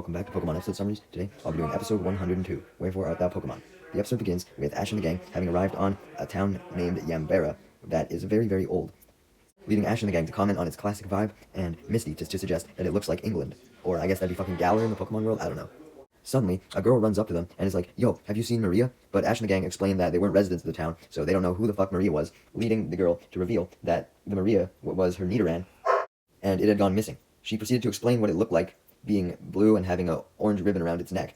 welcome back to Pokemon Episode Summaries. Today, I'll be doing episode 102, Wherefore Art Thou Pokemon? The episode begins with Ash and the gang having arrived on a town named Yambera that is very, very old, leading Ash and the gang to comment on its classic vibe, and Misty to suggest that it looks like England. Or I guess that'd be fucking Galar in the Pokemon world, I don't know. Suddenly, a girl runs up to them and is like, "Yo, have you seen Maria?" But Ash and the gang explain that they weren't residents of the town, so they don't know who the fuck Maria was, leading the girl to reveal that the Maria was her Nidoran, and it had gone missing. She proceeded to explain what it looked like, being blue and having an orange ribbon around its neck,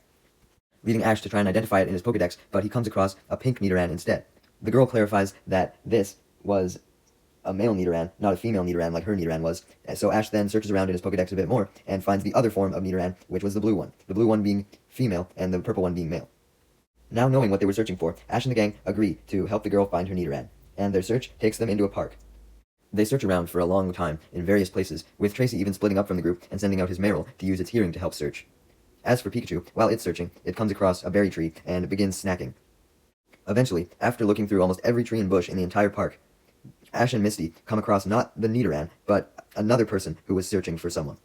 leading Ash to try and identify it in his Pokedex, but he comes across a pink Nidoran instead. The girl clarifies that this was a male Nidoran, not a female Nidoran like her Nidoran was, so Ash then searches around in his Pokedex a bit more and finds the other form of Nidoran, which was the blue one being female and the purple one being male. Now knowing what they were searching for, Ash and the gang agree to help the girl find her Nidoran, and their search takes them into a park. They search around for a long time in various places, with Tracy even splitting up from the group and sending out his Marill to use its hearing to help search. As for Pikachu, while it's searching, it comes across a berry tree and begins snacking. Eventually, after looking through almost every tree and bush in the entire park, Ash and Misty come across not the Nidoran, but another person who was searching for someone.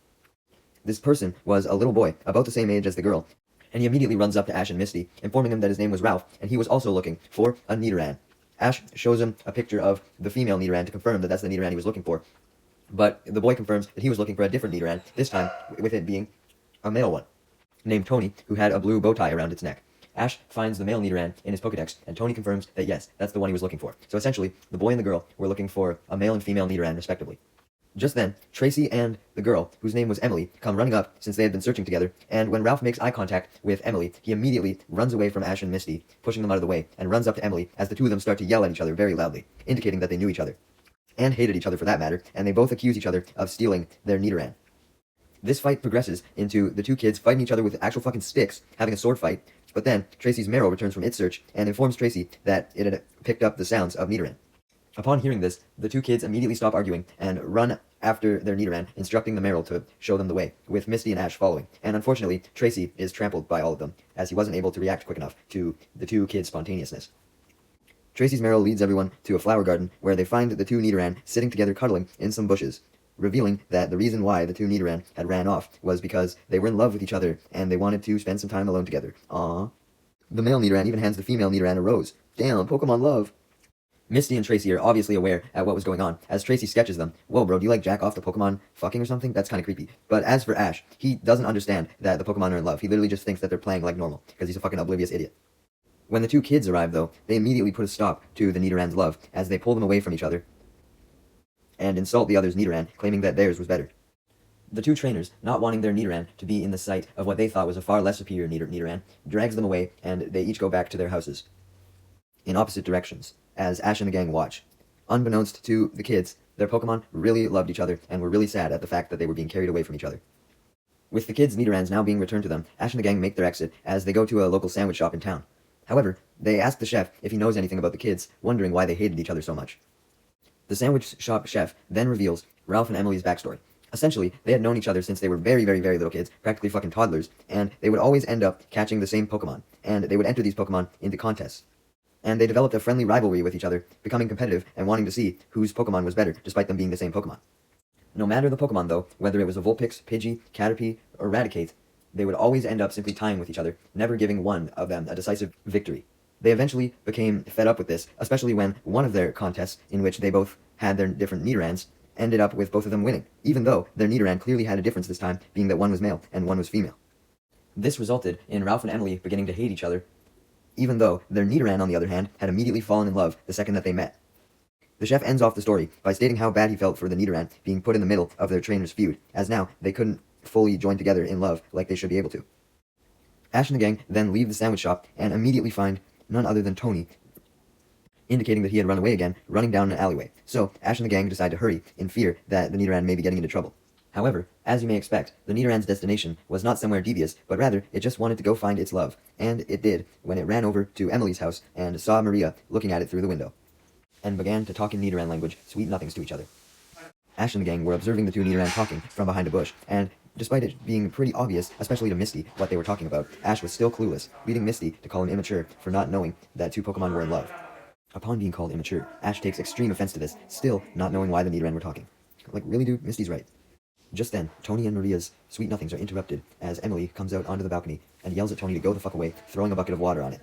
This person was a little boy, about the same age as the girl, and he immediately runs up to Ash and Misty, informing them that his name was Ralph, and he was also looking for a Nidoran. Ash shows him a picture of the female Nidoran to confirm that that's the Nidoran he was looking for, but the boy confirms that he was looking for a different Nidoran, this time with it being a male one, named Tony, who had a blue bow tie around its neck. Ash finds the male Nidoran in his Pokedex, and Tony confirms that yes, that's the one he was looking for. So essentially, the boy and the girl were looking for a male and female Nidoran respectively. Just then, Tracy and the girl, whose name was Emily, come running up since they had been searching together, and when Ralph makes eye contact with Emily, he immediately runs away from Ash and Misty, pushing them out of the way, and runs up to Emily as the two of them start to yell at each other very loudly, indicating that they knew each other, and hated each other for that matter, and they both accuse each other of stealing their Nidoran. This fight progresses into the two kids fighting each other with actual fucking sticks, having a sword fight, but then Tracy's Marill returns from its search and informs Tracy that it had picked up the sounds of Nidoran. Upon hearing this, the two kids immediately stop arguing and run after their Nidoran, instructing the Marill to show them the way, with Misty and Ash following. And unfortunately, Tracy is trampled by all of them, as he wasn't able to react quick enough to the two kids' spontaneousness. Tracy's Marill leads everyone to a flower garden, where they find the two Nidoran sitting together cuddling in some bushes, revealing that the reason why the two Nidoran had ran off was because they were in love with each other, and they wanted to spend some time alone together. Aww. The male Nidoran even hands the female Nidoran a rose. Damn, Pokemon love! Misty and Tracy are obviously aware at what was going on, as Tracy sketches them. Whoa, bro, do you like jack off the Pokemon fucking or something? That's kind of creepy. But as for Ash, he doesn't understand that the Pokemon are in love. He literally just thinks that they're playing like normal, because he's a fucking oblivious idiot. When the two kids arrive, though, they immediately put a stop to the Nidoran's love, as they pull them away from each other, and insult the other's Nidoran, claiming that theirs was better. The two trainers, not wanting their Nidoran to be in the sight of what they thought was a far less superior Nidoran, drags them away, and they each go back to their houses, in opposite directions, as Ash and the gang watch. Unbeknownst to the kids, their Pokemon really loved each other and were really sad at the fact that they were being carried away from each other. With the kids' Nidorans now being returned to them, Ash and the gang make their exit as they go to a local sandwich shop in town. However, they ask the chef if he knows anything about the kids, wondering why they hated each other so much. The sandwich shop chef then reveals Ralph and Emily's backstory. Essentially, they had known each other since they were very, very, very little kids, practically fucking toddlers, and they would always end up catching the same Pokemon, and they would enter these Pokemon into contests. And they developed a friendly rivalry with each other, becoming competitive and wanting to see whose Pokemon was better, despite them being the same Pokemon. No matter the Pokemon, though, whether it was a Vulpix, Pidgey, Caterpie, or Raticate, they would always end up simply tying with each other, never giving one of them a decisive victory. They eventually became fed up with this, especially when one of their contests, in which they both had their different Nidorans, ended up with both of them winning, even though their Nidoran clearly had a difference this time, being that one was male and one was female. This resulted in Ralph and Emily beginning to hate each other, even though their Nidoran, on the other hand, had immediately fallen in love the second that they met. The chef ends off the story by stating how bad he felt for the Nidoran being put in the middle of their trainer's feud, as now they couldn't fully join together in love like they should be able to. Ash and the gang then leave the sandwich shop and immediately find none other than Tony, indicating that he had run away again, running down an alleyway. So Ash and the gang decide to hurry, in fear that the Nidoran may be getting into trouble. However, as you may expect, the Nidoran's destination was not somewhere devious, but rather it just wanted to go find its love, and it did when it ran over to Emily's house and saw Maria looking at it through the window, and began to talk in Nidoran language, sweet nothings to each other. Ash and the gang were observing the two Nidoran talking from behind a bush, and despite it being pretty obvious, especially to Misty, what they were talking about, Ash was still clueless, leading Misty to call him immature for not knowing that two Pokemon were in love. Upon being called immature, Ash takes extreme offense to this, still not knowing why the Nidoran were talking. Like, really dude, Misty's right. Just then, Tony and Maria's sweet nothings are interrupted as Emily comes out onto the balcony and yells at Tony to go the fuck away, throwing a bucket of water on it.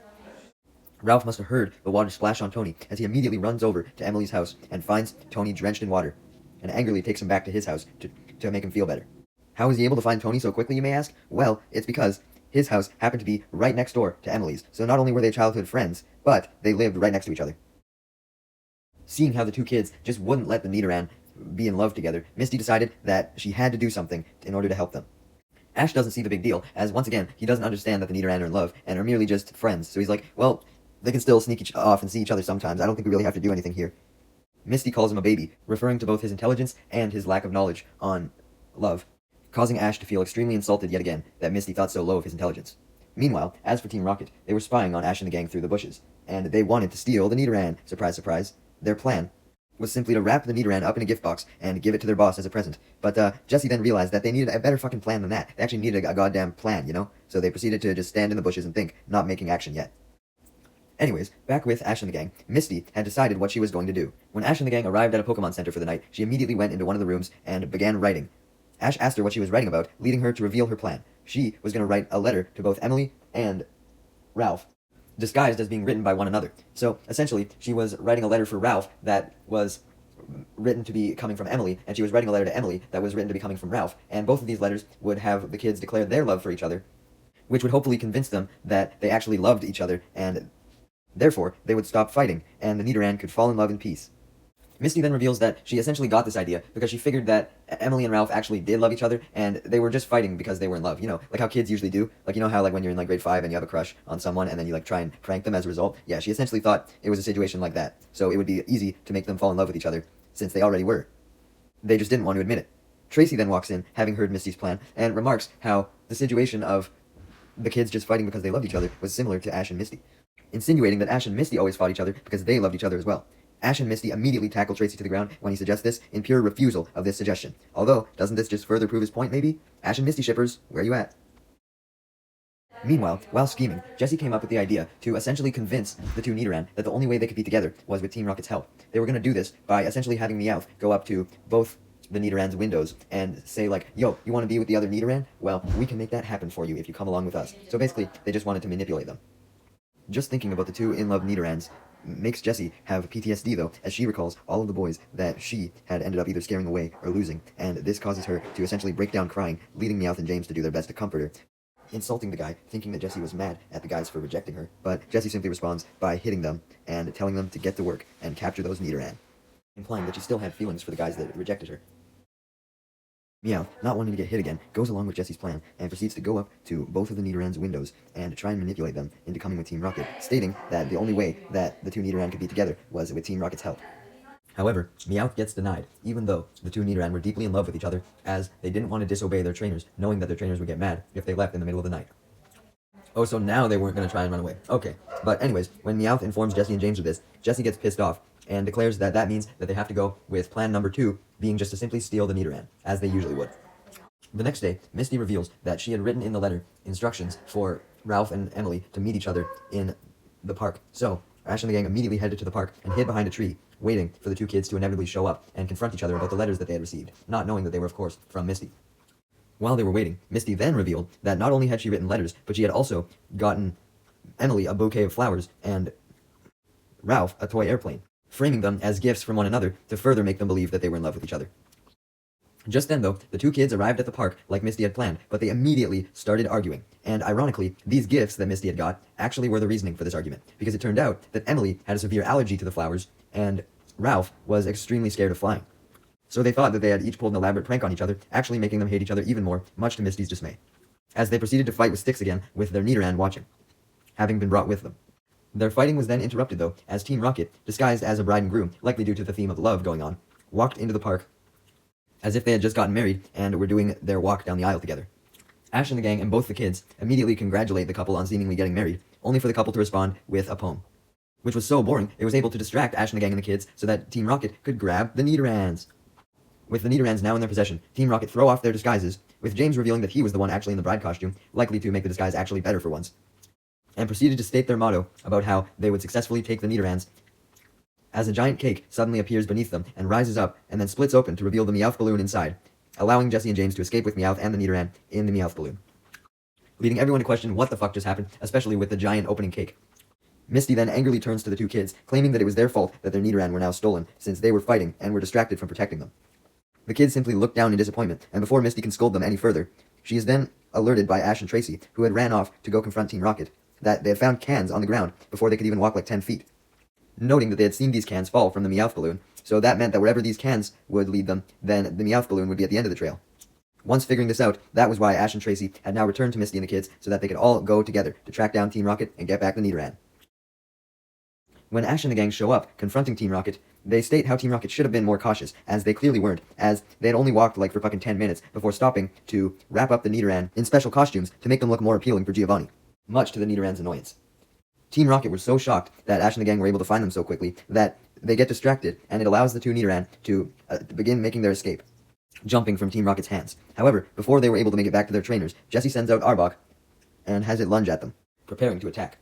Ralph must have heard the water splash on Tony as he immediately runs over to Emily's house and finds Tony drenched in water, and angrily takes him back to his house to make him feel better. How was he able to find Tony so quickly, you may ask? Well, it's because his house happened to be right next door to Emily's, so not only were they childhood friends, but they lived right next to each other. Seeing how the two kids just wouldn't let the Nidoran be in love together, Misty decided that she had to do something in order to help them. Ash doesn't see the big deal, as once again, he doesn't understand that the Nidoran are in love and are merely just friends, so he's like, well, they can still sneak off and see each other sometimes. I don't think we really have to do anything here. Misty calls him a baby, referring to both his intelligence and his lack of knowledge on love, causing Ash to feel extremely insulted yet again that Misty thought so low of his intelligence. Meanwhile, as for Team Rocket, they were spying on Ash and the gang through the bushes, and they wanted to steal the Nidoran. Surprise, surprise. Their plan was simply to wrap the Nidoran up in a gift box and give it to their boss as a present. But Jesse then realized that they needed a better fucking plan than that. They actually needed a goddamn plan, you know? So they proceeded to just stand in the bushes and think, not making action yet. Anyways, back with Ash and the gang, Misty had decided what she was going to do. When Ash and the gang arrived at a Pokemon Center for the night, she immediately went into one of the rooms and began writing. Ash asked her what she was writing about, leading her to reveal her plan. She was going to write a letter to both Emily and Ralph, disguised as being written by one another. So, essentially, she was writing a letter for Ralph that was written to be coming from Emily, and she was writing a letter to Emily that was written to be coming from Ralph, and both of these letters would have the kids declare their love for each other, which would hopefully convince them that they actually loved each other, and therefore, they would stop fighting, and the Nidoran could fall in love in peace. Misty then reveals that she essentially got this idea because she figured that Emily and Ralph actually did love each other, and they were just fighting because they were in love. You know, like how kids usually do. Like, you know how, like, when you're in, like, grade 5 and you have a crush on someone, and then you, like, try and prank them as a result? Yeah, she essentially thought it was a situation like that. So it would be easy to make them fall in love with each other, since they already were. They just didn't want to admit it. Tracy then walks in, having heard Misty's plan, and remarks how the situation of the kids just fighting because they loved each other was similar to Ash and Misty, insinuating that Ash and Misty always fought each other because they loved each other as well. Ash and Misty immediately tackle Tracy to the ground when he suggests this, in pure refusal of this suggestion. Although, doesn't this just further prove his point, maybe? Ash and Misty shippers, where you at? Meanwhile, while scheming, Jesse came up with the idea to essentially convince the two Nidoran that the only way they could be together was with Team Rocket's help. They were going to do this by essentially having Meowth go up to both the Nidoran's windows and say, like, yo, you want to be with the other Nidoran? Well, we can make that happen for you if you come along with us. So basically, they just wanted to manipulate them. Just thinking about the two in-love Nidorans makes Jessie have PTSD, though, as she recalls all of the boys that she had ended up either scaring away or losing, and this causes her to essentially break down crying, leading Meowth and James to do their best to comfort her, insulting the guy, thinking that Jessie was mad at the guys for rejecting her, but Jessie simply responds by hitting them and telling them to get to work and capture those Nidoran, implying that she still had feelings for the guys that rejected her. Meowth, not wanting to get hit again, goes along with Jessie's plan and proceeds to go up to both of the Nidoran's windows and try and manipulate them into coming with Team Rocket, stating that the only way that the two Nidoran could be together was with Team Rocket's help. However, Meowth gets denied, even though the two Nidoran were deeply in love with each other, as they didn't want to disobey their trainers, knowing that their trainers would get mad if they left in the middle of the night. Oh, so now they weren't going to try and run away. Okay, but anyways, when Meowth informs Jessie and James of this, Jessie gets pissed off and declares that that means that they have to go with plan number 2, being just to simply steal the Nidoran, as they usually would. The next day, Misty reveals that she had written in the letter instructions for Ralph and Emily to meet each other in the park. So, Ash and the gang immediately headed to the park and hid behind a tree, waiting for the two kids to inevitably show up and confront each other about the letters that they had received, not knowing that they were, of course, from Misty. While they were waiting, Misty then revealed that not only had she written letters, but she had also gotten Emily a bouquet of flowers and Ralph a toy airplane, framing them as gifts from one another to further make them believe that they were in love with each other. Just then, though, the two kids arrived at the park like Misty had planned, but they immediately started arguing. And ironically, these gifts that Misty had got actually were the reasoning for this argument, because it turned out that Emily had a severe allergy to the flowers, and Ralph was extremely scared of flying. So they thought that they had each pulled an elaborate prank on each other, actually making them hate each other even more, much to Misty's dismay, as they proceeded to fight with sticks again, with their Nidoran watching, having been brought with them. Their fighting was then interrupted, though, as Team Rocket, disguised as a bride and groom, likely due to the theme of love going on, walked into the park as if they had just gotten married and were doing their walk down the aisle together. Ash and the gang and both the kids immediately congratulate the couple on seemingly getting married, only for the couple to respond with a poem, which was so boring it was able to distract Ash and the gang and the kids so that Team Rocket could grab the Nidorans. With the Nidorans now in their possession, Team Rocket throw off their disguises, with James revealing that he was the one actually in the bride costume, likely to make the disguise actually better for once, and proceeded to state their motto about how they would successfully take the Nidorans, as a giant cake suddenly appears beneath them and rises up and then splits open to reveal the Meowth balloon inside, allowing Jessie and James to escape with Meowth and the Nidoran in the Meowth balloon, leading everyone to question what the fuck just happened, especially with the giant opening cake. Misty then angrily turns to the two kids, claiming that it was their fault that their Nidoran were now stolen, since they were fighting and were distracted from protecting them. The kids simply look down in disappointment, and before Misty can scold them any further, she is then alerted by Ash and Tracy, who had ran off to go confront Team Rocket, that they had found cans on the ground before they could even walk like 10 feet. Noting that they had seen these cans fall from the Meowth balloon, so that meant that wherever these cans would lead them, then the Meowth balloon would be at the end of the trail. Once figuring this out, that was why Ash and Tracy had now returned to Misty and the kids so that they could all go together to track down Team Rocket and get back the Nidoran. When Ash and the gang show up, confronting Team Rocket, they state how Team Rocket should have been more cautious, as they clearly weren't, as they had only walked like for fucking 10 minutes before stopping to wrap up the Nidoran in special costumes to make them look more appealing for Giovanni, much to the Nidoran's annoyance. Team Rocket was so shocked that Ash and the gang were able to find them so quickly that they get distracted, and it allows the two Nidoran to begin making their escape, jumping from Team Rocket's hands. However, before they were able to make it back to their trainers, Jessie sends out Arbok and has it lunge at them, preparing to attack.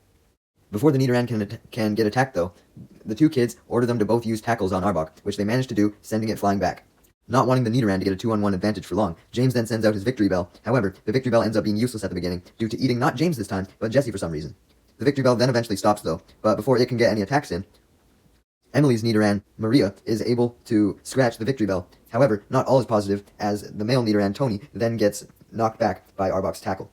Before the Nidoran can get attacked, though, the two kids order them to both use tackles on Arbok, which they manage to do, sending it flying back. Not wanting the Nidoran to get a 2-on-1 advantage for long, James then sends out his Victory Bell. However, the Victory Bell ends up being useless at the beginning, due to eating not James this time, but Jessie for some reason. The Victory Bell then eventually stops, though, but before it can get any attacks in, Emily's Nidoran, Maria, is able to scratch the Victory Bell. However, not all is positive, as the male Nidoran, Tony, then gets knocked back by Arbok's tackle.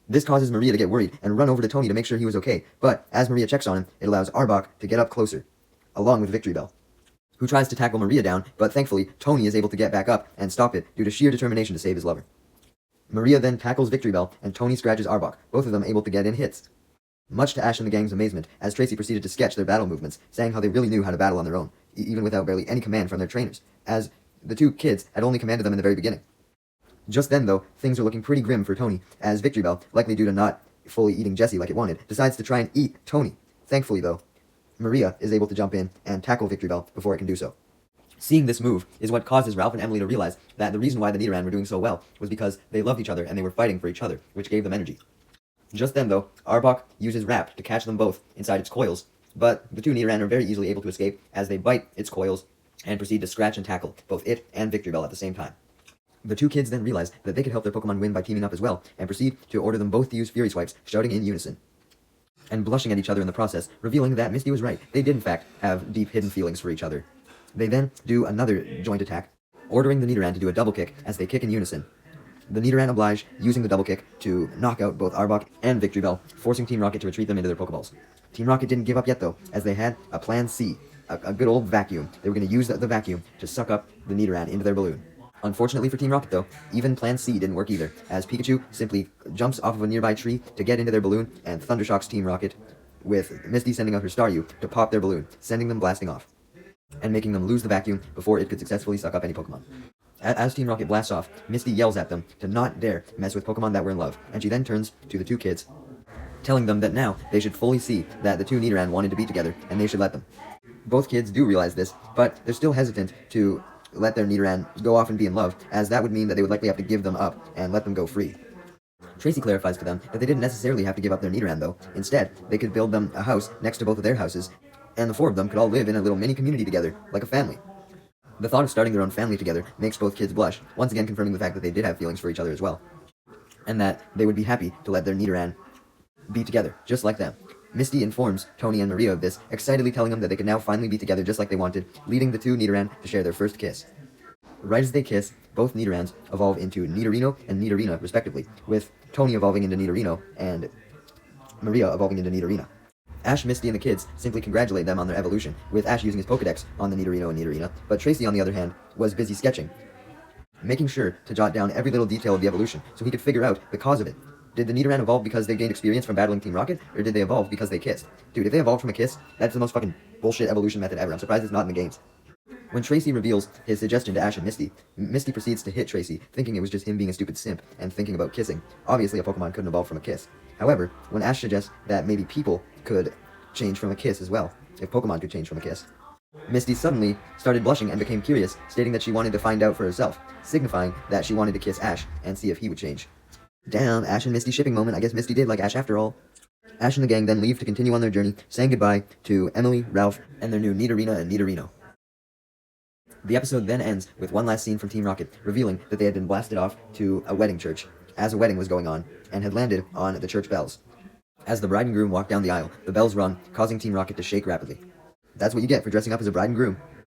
This causes Maria to get worried and run over to Tony to make sure he was okay, but as Maria checks on him, it allows Arbok to get up closer, along with Victory Bell, who tries to tackle Maria down, but thankfully, Tony is able to get back up and stop it due to sheer determination to save his lover. Maria then tackles Victory Bell, and Tony scratches Arbok, both of them able to get in hits. Much to Ash and the gang's amazement, as Tracy proceeded to sketch their battle movements, saying how they really knew how to battle on their own, even without barely any command from their trainers, as the two kids had only commanded them in the very beginning. Just then, though, things are looking pretty grim for Tony, as Victory Bell, likely due to not fully eating Jessie like it wanted, decides to try and eat Tony. Thankfully, though, Maria is able to jump in and tackle Victory Bell before it can do so. Seeing this move is what causes Ralph and Emily to realize that the reason why the Nidoran were doing so well was because they loved each other and they were fighting for each other, which gave them energy. Just then, though, Arbok uses Wrap to catch them both inside its coils, but the two Nidoran are very easily able to escape as they bite its coils and proceed to scratch and tackle both it and Victory Bell at the same time. The two kids then realize that they could help their Pokemon win by teaming up as well, and proceed to order them both to use Fury Swipes, shouting in unison, and blushing at each other in the process, revealing that Misty was right. They did in fact have deep hidden feelings for each other. They then do another joint attack, ordering the Nidoran to do a double kick as they kick in unison. The Nidoran oblige using the double kick to knock out both Arbok and Victory Bell, forcing Team Rocket to retreat them into their Pokeballs. Team Rocket didn't give up yet though, as they had a plan C, a good old vacuum. They were going to use the vacuum to suck up the Nidoran into their balloon. Unfortunately for Team Rocket though, even Plan C didn't work either, as Pikachu simply jumps off of a nearby tree to get into their balloon and thundershocks Team Rocket, with Misty sending out her Staryu to pop their balloon, sending them blasting off, and making them lose the vacuum before it could successfully suck up any Pokemon. As Team Rocket blasts off, Misty yells at them to not dare mess with Pokemon that were in love, and she then turns to the two kids, telling them that now they should fully see that the two Nidoran wanted to be together, and they should let them. Both kids do realize this, but they're still hesitant to let their Nidoran go off and be in love, as that would mean that they would likely have to give them up and let them go free. Tracy clarifies to them that they didn't necessarily have to give up their Nidoran though. Instead, they could build them a house next to both of their houses, and the four of them could all live in a little mini community together, like a family. The thought of starting their own family together makes both kids blush, once again confirming the fact that they did have feelings for each other as well, and that they would be happy to let their Nidoran be together, just like them. Misty informs Tony and Maria of this, excitedly telling them that they could now finally be together just like they wanted, leading the two Nidoran to share their first kiss. Right as they kiss, both Nidorans evolve into Nidorino and Nidorina, respectively, with Tony evolving into Nidorino and Maria evolving into Nidorina. Ash, Misty, and the kids simply congratulate them on their evolution, with Ash using his Pokedex on the Nidorino and Nidorina, but Tracy, on the other hand, was busy sketching, making sure to jot down every little detail of the evolution so he could figure out the cause of it. Did the Nidoran evolve because they gained experience from battling Team Rocket, or did they evolve because they kissed? Dude, if they evolved from a kiss, that's the most fucking bullshit evolution method ever. I'm surprised it's not in the games. When Tracy reveals his suggestion to Ash and Misty, Misty proceeds to hit Tracy, thinking it was just him being a stupid simp and thinking about kissing. Obviously, a Pokemon couldn't evolve from a kiss. However, when Ash suggests that maybe people could change from a kiss as well, if Pokemon could change from a kiss, Misty suddenly started blushing and became curious, stating that she wanted to find out for herself, signifying that she wanted to kiss Ash and see if he would change. Damn, Ash and Misty shipping moment. I guess Misty did like Ash after all. Ash and the gang then leave to continue on their journey, saying goodbye to Emily, Ralph, and their new Nidorina and Nidorino. The episode then ends with one last scene from Team Rocket, revealing that they had been blasted off to a wedding church as a wedding was going on, and had landed on the church bells. As the bride and groom walk down the aisle, the bells rung, causing Team Rocket to shake rapidly. That's what you get for dressing up as a bride and groom.